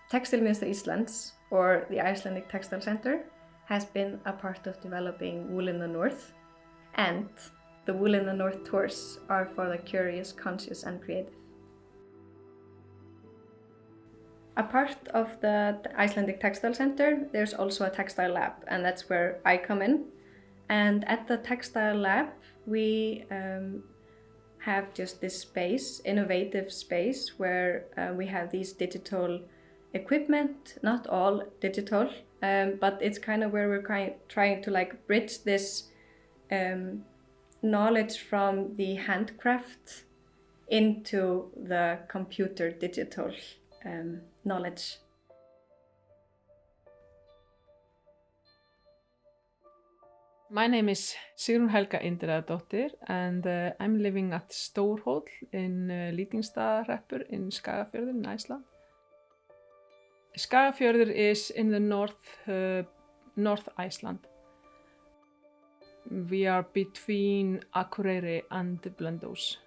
Textile Icelands, or the Icelandic Textile Center, has been a part of developing Wool in the North, and the Wool in the North tours are for the curious, conscious and creative. A part of the Icelandic Textile Center, there's also a textile lab, and that's where I come in. And at the textile lab, we have just this space, innovative space, where we have these digital equipment, not all digital, but it's kind of where we're trying to like bridge this knowledge from the handcraft into the computer digital knowledge. My name is Sigrún Helga Indriðadóttir and I'm living at Stórhóll in Lýtingsstaðahreppur in Skagafjörður in Iceland. Skagafjörður is in the North Iceland. We are between Akureyri and Blönduós.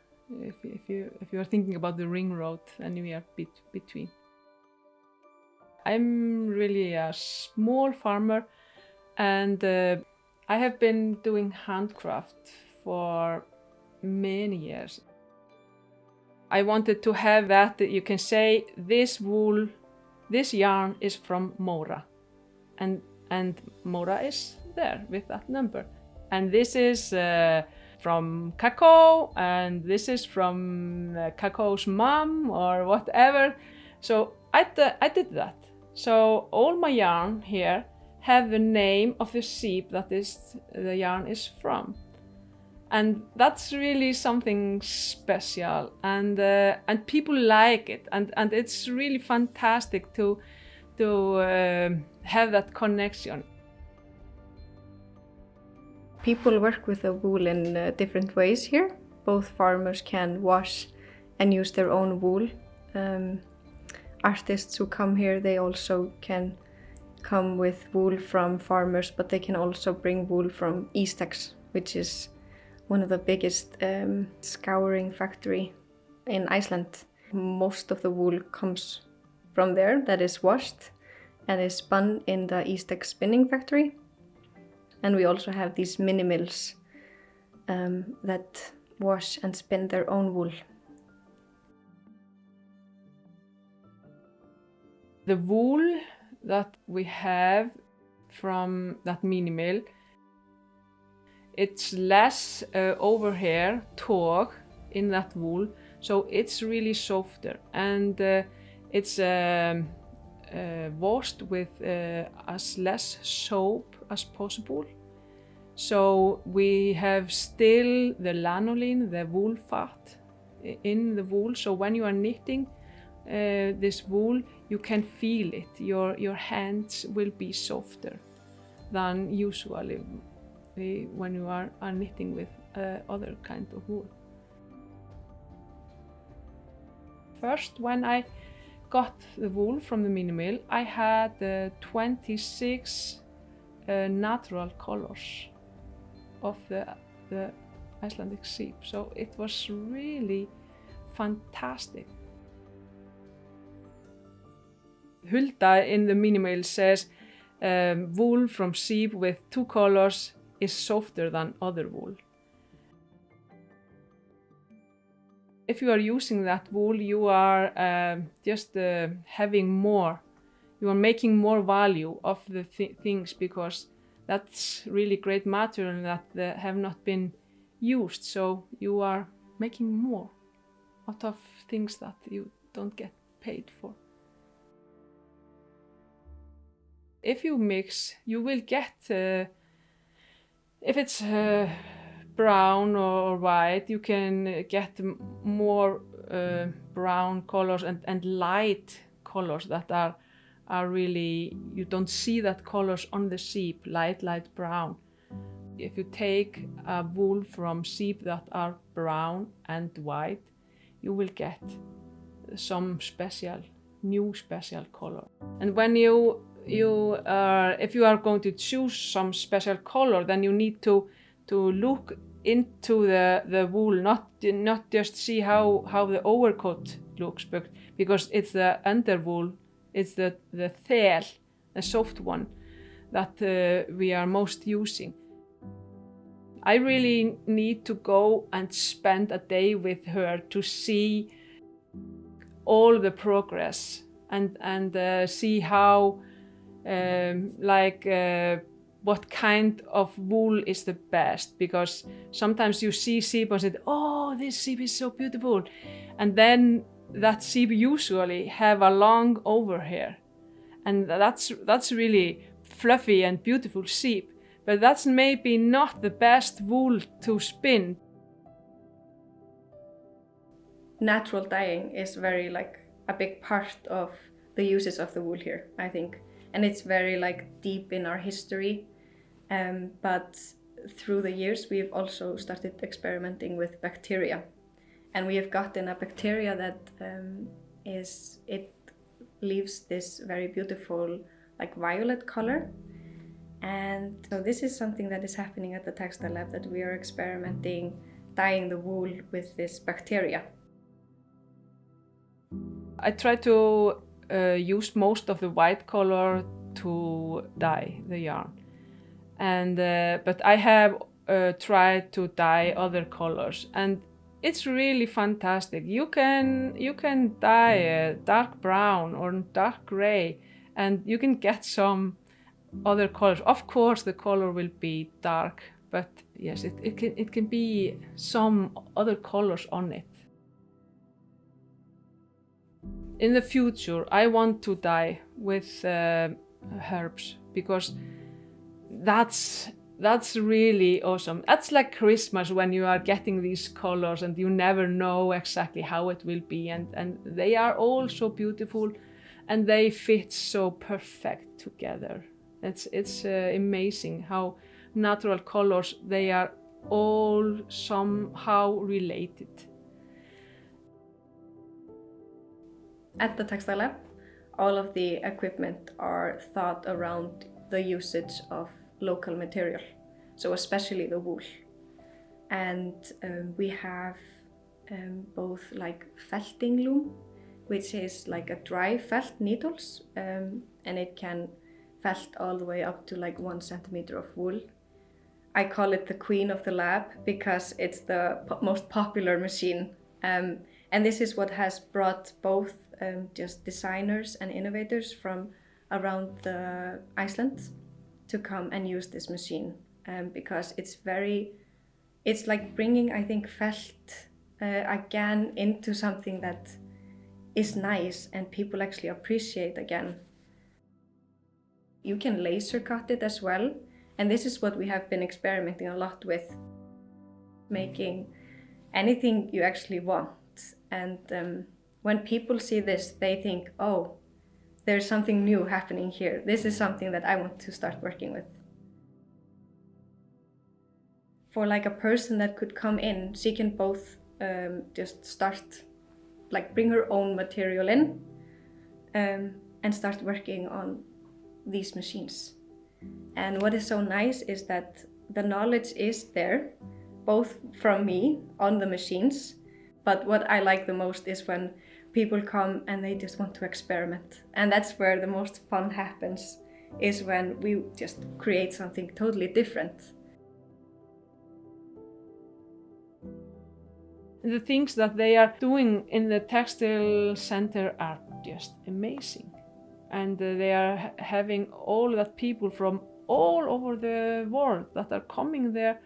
If you are thinking about the ring road, then we are between. I'm really a small farmer and I have been doing handcraft for many years. I wanted to have that you can say this wool, this yarn is from NORA, and NORA is there with that number. And this is from cacao, and this is from cacao's mom or whatever. So I did that. So all my yarn here have the name of the sheep that the yarn is from, and that's really something special, and people like it, and it's really fantastic to have that connection. People work with the wool in different ways here. Both farmers can wash and use their own wool. Artists who come here, they also can come with wool from farmers, but they can also bring wool from Ístak's, which is one of the biggest scouring factory in Iceland. Most of the wool comes from there, that is washed and is spun in the Ístak spinning factory. And we also have these mini mills that wash and spin their own wool. The wool that we have from that mini mill, it's less over here tog in that wool, so it's really softer, and it's washed with as less soap as possible. So we have still the lanolin, the wool fat in the wool, so when you are knitting this wool, you can feel it. Your hands will be softer than usually when you are knitting with other kind of wool. First, when I got the wool from the mini mill, I had 26 natural colors of the Icelandic sheep, so it was really fantastic. Hulda in the mini mill says wool from sheep with 2 colors is softer than other wool. If you are using that wool, you are just having more. You are making more value of the things, because that's really great material that have not been used. So you are making more out of things that you don't get paid for. If you mix, you will get, if it's brown or white, you can get more brown colors and light colors that are really, you don't see that colors on the sheep, light brown. If you take a wool from sheep that are brown and white, you will get some new special color. And when if you are going to choose some special color, then you need to look into the wool, not just see how the overcoat looks, but because it's the underwool It's the thel, the soft one, that we are most using. I really need to go and spend a day with her to see all the progress and see how what kind of wool is the best, because sometimes you see sheep and say, oh, this sheep is so beautiful, and then that sheep usually have a long overhair, and that's really fluffy and beautiful sheep, but that's maybe not the best wool to spin. Natural dyeing is very a big part of the uses of the wool here, I think, and it's very deep in our history. But through the years, we've also started experimenting with bacteria, and we have gotten a bacteria that it leaves this very beautiful violet color. And so this is something that is happening at the Textile Lab, that we are experimenting dyeing the wool with this bacteria. I try to use most of the white color to dye the yarn. And but I have tried to dye other colors, and it's really fantastic. You can dye dark brown or dark gray, and you can get some other colors. Of course, the color will be dark, but yes, it can be some other colors on it. In the future, I want to dye with herbs, because that's really awesome. That's like Christmas, when you are getting these colors and you never know exactly how it will be, and they are all so beautiful and they fit so perfect together. It's amazing how natural colors, they are all somehow related. At the Textile Lab, all of the equipment are thought around the usage of local material, so especially the wool. And we have both felting loom, which is a dry felt needles, and it can felt all the way up to 1 centimeter of wool. I call it the queen of the lab because it's the most popular machine, and this is what has brought both just designers and innovators from around the Iceland to come and use this machine, because it's like bringing, I think, felt again into something that is nice and people actually appreciate again. You can laser cut it as well, and this is what we have been experimenting a lot with, making anything you actually want. And when people see this, they think, oh, there's something new happening here. This is something that I want to start working with. For a person that could come in, she can both just start, bring her own material in and start working on these machines. And what is so nice is that the knowledge is there, both from me on the machines, but what I like the most is when people come and they just want to experiment. And that's where the most fun happens, is when we just create something totally different. The things that they are doing in the textile center are just amazing. And they are having all that people from all over the world that are coming there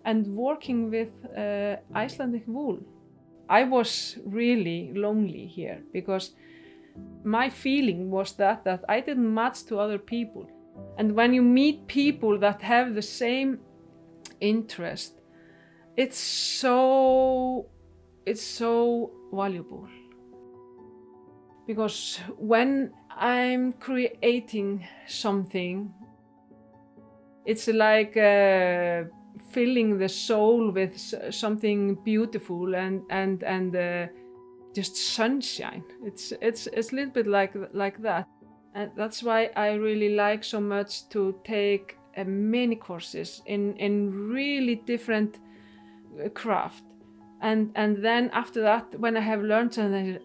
and working with Icelandic wool. I was really lonely here, because my feeling was that I didn't match to other people. And when you meet people that have the same interest, it's so valuable. Because when I'm creating something, it's like filling the soul with something beautiful and just sunshine. It's a little bit like that, and that's why I really like so much to take many courses in really different craft, and then after that, when I have learned something,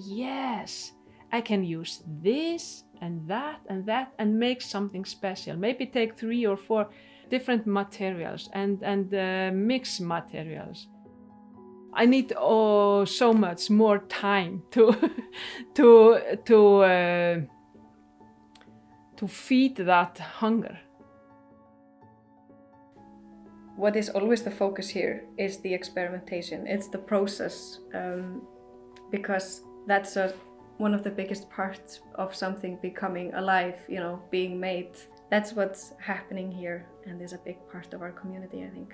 yes, I can use this and that and make something special. Maybe take 3 or 4 different materials and mix materials. I need so much more time to feed that hunger. What is always the focus here is the experimentation. It's the process, because that's one of the biggest parts of something becoming alive, being made. That's what's happening here, and is a big part of our community, I think.